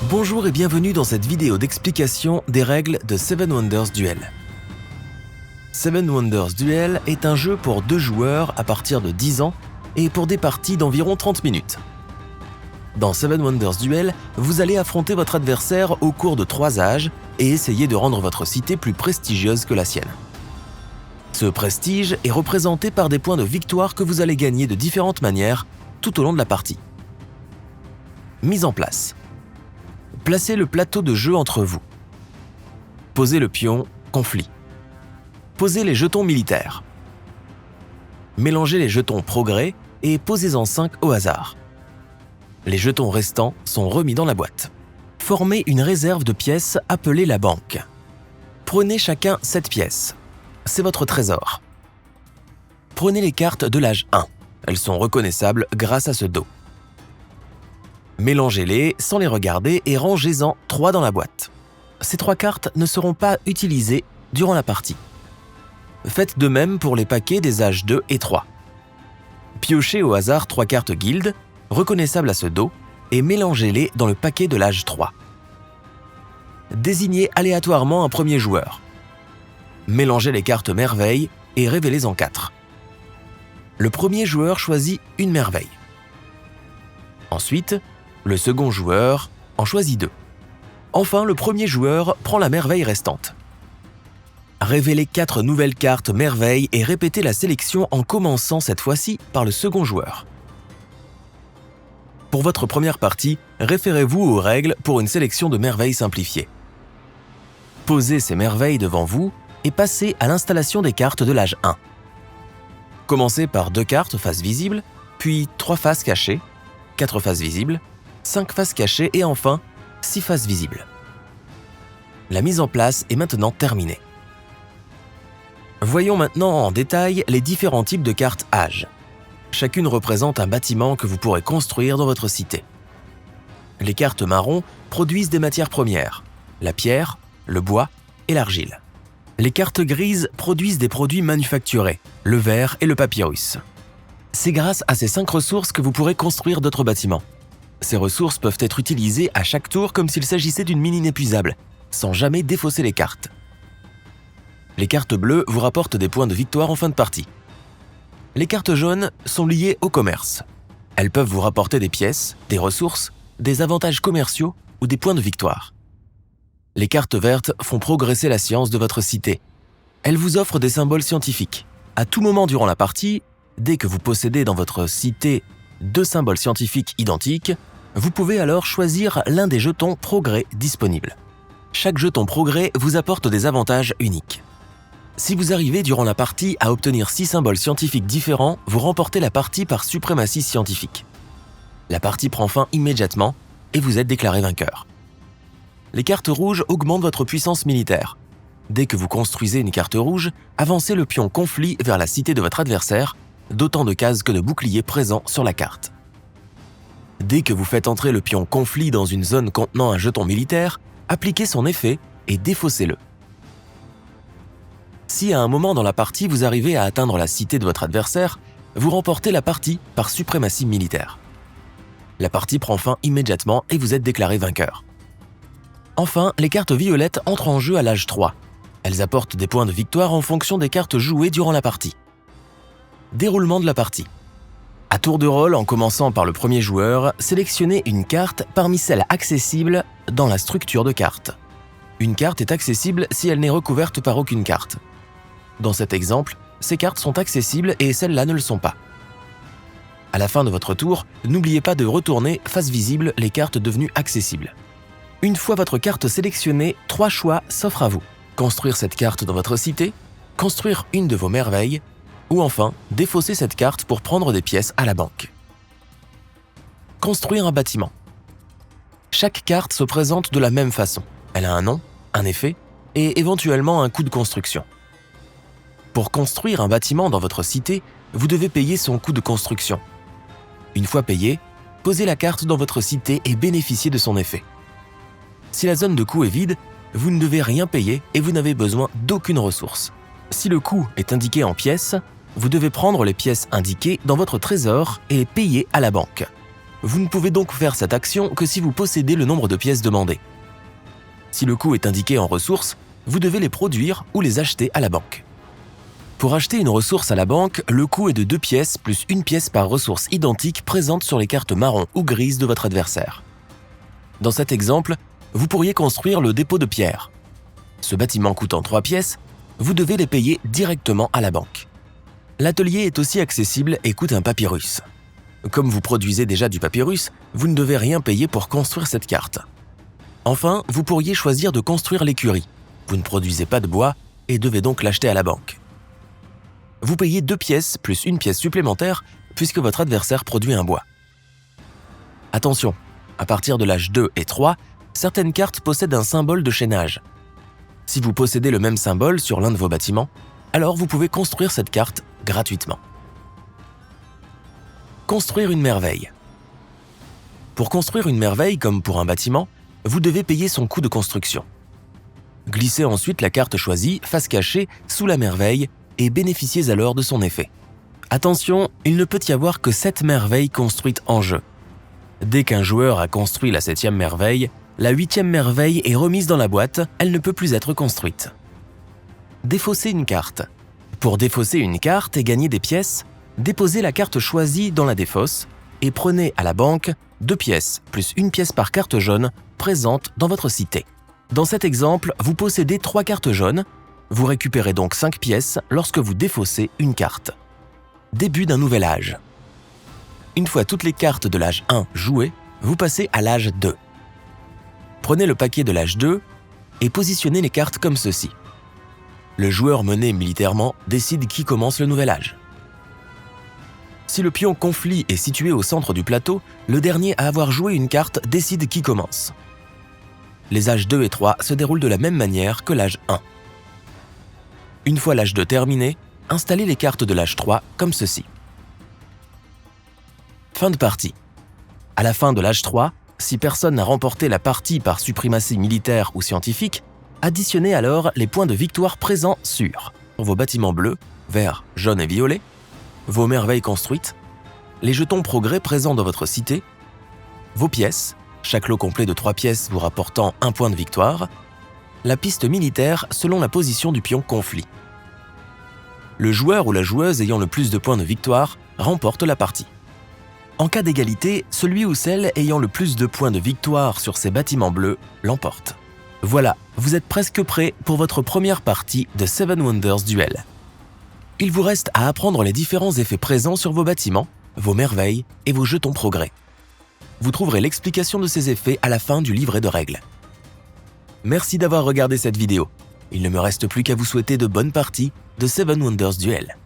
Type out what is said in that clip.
Bonjour et bienvenue dans cette vidéo d'explication des règles de Seven Wonders Duel. Seven Wonders Duel est un jeu pour 2 joueurs à partir de 10 ans et pour des parties d'environ 30 minutes. Dans Seven Wonders Duel, vous allez affronter votre adversaire au cours de 3 âges et essayer de rendre votre cité plus prestigieuse que la sienne. Ce prestige est représenté par des points de victoire que vous allez gagner de différentes manières tout au long de la partie. Mise en place. Placez le plateau de jeu entre vous. Posez le pion conflit. Posez les jetons militaires. Mélangez les jetons progrès et posez-en 5 au hasard. Les jetons restants sont remis dans la boîte. Formez une réserve de pièces appelée la banque. Prenez chacun 7 pièces. C'est votre trésor. Prenez les cartes de l'âge 1. Elles sont reconnaissables grâce à ce dos. Mélangez-les sans les regarder et rangez-en 3 dans la boîte. Ces 3 cartes ne seront pas utilisées durant la partie. Faites de même pour les paquets des âges 2 et 3. Piochez au hasard 3 cartes guildes, reconnaissables à ce dos, et mélangez-les dans le paquet de l'âge 3. Désignez aléatoirement un premier joueur. Mélangez les cartes merveilles et révélez-en 4. Le premier joueur choisit une merveille. Ensuite, le second joueur en choisit 2. Enfin, le premier joueur prend la merveille restante. Révélez 4 nouvelles cartes merveilles et répétez la sélection en commençant cette fois-ci par le second joueur. Pour votre première partie, référez-vous aux règles pour une sélection de merveilles simplifiée. Posez ces merveilles devant vous et passez à l'installation des cartes de l'âge 1. Commencez par 2 cartes face visible, puis 3 faces cachées, 4 faces visibles, 5 faces cachées et enfin 6 faces visibles. La mise en place est maintenant terminée. Voyons maintenant en détail les différents types de cartes âge. Chacune représente un bâtiment que vous pourrez construire dans votre cité. Les cartes marron produisent des matières premières, la pierre, le bois et l'argile. Les cartes grises produisent des produits manufacturés, le verre et le papyrus. C'est grâce à ces 5 ressources que vous pourrez construire d'autres bâtiments. Ces ressources peuvent être utilisées à chaque tour comme s'il s'agissait d'une mine inépuisable, sans jamais défausser les cartes. Les cartes bleues vous rapportent des points de victoire en fin de partie. Les cartes jaunes sont liées au commerce. Elles peuvent vous rapporter des pièces, des ressources, des avantages commerciaux ou des points de victoire. Les cartes vertes font progresser la science de votre cité. Elles vous offrent des symboles scientifiques. À tout moment durant la partie, dès que vous possédez dans votre cité 2 symboles scientifiques identiques, vous pouvez alors choisir l'un des jetons progrès disponibles. Chaque jeton progrès vous apporte des avantages uniques. Si vous arrivez durant la partie à obtenir 6 symboles scientifiques différents, vous remportez la partie par suprématie scientifique. La partie prend fin immédiatement et vous êtes déclaré vainqueur. Les cartes rouges augmentent votre puissance militaire. Dès que vous construisez une carte rouge, avancez le pion conflit vers la cité de votre adversaire, d'autant de cases que de boucliers présents sur la carte. Dès que vous faites entrer le pion conflit dans une zone contenant un jeton militaire, appliquez son effet et défaussez-le. Si à un moment dans la partie vous arrivez à atteindre la cité de votre adversaire, vous remportez la partie par suprématie militaire. La partie prend fin immédiatement et vous êtes déclaré vainqueur. Enfin, les cartes violettes entrent en jeu à l'âge 3. Elles apportent des points de victoire en fonction des cartes jouées durant la partie. Déroulement de la partie. À tour de rôle, en commençant par le premier joueur, sélectionnez une carte parmi celles accessibles dans la structure de carte. Une carte est accessible si elle n'est recouverte par aucune carte. Dans cet exemple, ces cartes sont accessibles et celles-là ne le sont pas. À la fin de votre tour, n'oubliez pas de retourner face visible les cartes devenues accessibles. Une fois votre carte sélectionnée, 3 choix s'offrent à vous. Construire cette carte dans votre cité, construire une de vos merveilles, ou enfin, défausser cette carte pour prendre des pièces à la banque. Construire un bâtiment. Chaque carte se présente de la même façon. Elle a un nom, un effet et éventuellement un coût de construction. Pour construire un bâtiment dans votre cité, vous devez payer son coût de construction. Une fois payé, posez la carte dans votre cité et bénéficiez de son effet. Si la zone de coût est vide, vous ne devez rien payer et vous n'avez besoin d'aucune ressource. Si le coût est indiqué en pièces, vous devez prendre les pièces indiquées dans votre trésor et les payer à la banque. Vous ne pouvez donc faire cette action que si vous possédez le nombre de pièces demandées. Si le coût est indiqué en ressources, vous devez les produire ou les acheter à la banque. Pour acheter une ressource à la banque, le coût est de 2 pièces plus 1 pièce par ressource identique présente sur les cartes marron ou grises de votre adversaire. Dans cet exemple, vous pourriez construire le dépôt de pierre. Ce bâtiment coûtant 3 pièces, vous devez les payer directement à la banque. L'atelier est aussi accessible et coûte un papyrus. Comme vous produisez déjà du papyrus, vous ne devez rien payer pour construire cette carte. Enfin, vous pourriez choisir de construire l'écurie. Vous ne produisez pas de bois et devez donc l'acheter à la banque. Vous payez 2 pièces plus 1 pièce supplémentaire puisque votre adversaire produit un bois. Attention, à partir de l'âge 2 et 3, certaines cartes possèdent un symbole de chaînage. Si vous possédez le même symbole sur l'un de vos bâtiments, alors vous pouvez construire cette carte gratuitement. Construire une merveille. Pour construire une merveille comme pour un bâtiment, vous devez payer son coût de construction. Glissez ensuite la carte choisie face cachée sous la merveille et bénéficiez alors de son effet. Attention, il ne peut y avoir que 7 merveilles construites en jeu. Dès qu'un joueur a construit la 7e merveille, la 8e merveille est remise dans la boîte, elle ne peut plus être construite. Défausser une carte. Pour défausser une carte et gagner des pièces, déposez la carte choisie dans la défausse et prenez à la banque 2 pièces plus 1 pièce par carte jaune présente dans votre cité. Dans cet exemple, vous possédez 3 cartes jaunes. Vous récupérez donc 5 pièces lorsque vous défaussez une carte. Début d'un nouvel âge. Une fois toutes les cartes de l'âge 1 jouées, vous passez à l'âge 2. Prenez le paquet de l'âge 2 et positionnez les cartes comme ceci. Le joueur mené militairement décide qui commence le nouvel âge. Si le pion conflit est situé au centre du plateau, le dernier à avoir joué une carte décide qui commence. Les âges 2 et 3 se déroulent de la même manière que l'âge 1. Une fois l'âge 2 terminé, installez les cartes de l'âge 3 comme ceci. Fin de partie. À la fin de l'âge 3, si personne n'a remporté la partie par suprématie militaire ou scientifique, additionnez alors les points de victoire présents sur vos bâtiments bleus, verts, jaunes et violets, vos merveilles construites, les jetons progrès présents dans votre cité, vos pièces, chaque lot complet de 3 pièces vous rapportant 1 point de victoire, la piste militaire selon la position du pion conflit. Le joueur ou la joueuse ayant le plus de points de victoire remporte la partie. En cas d'égalité, celui ou celle ayant le plus de points de victoire sur ces bâtiments bleus l'emporte. Voilà, vous êtes presque prêt pour votre première partie de Seven Wonders Duel. Il vous reste à apprendre les différents effets présents sur vos bâtiments, vos merveilles et vos jetons progrès. Vous trouverez l'explication de ces effets à la fin du livret de règles. Merci d'avoir regardé cette vidéo. Il ne me reste plus qu'à vous souhaiter de bonnes parties de Seven Wonders Duel.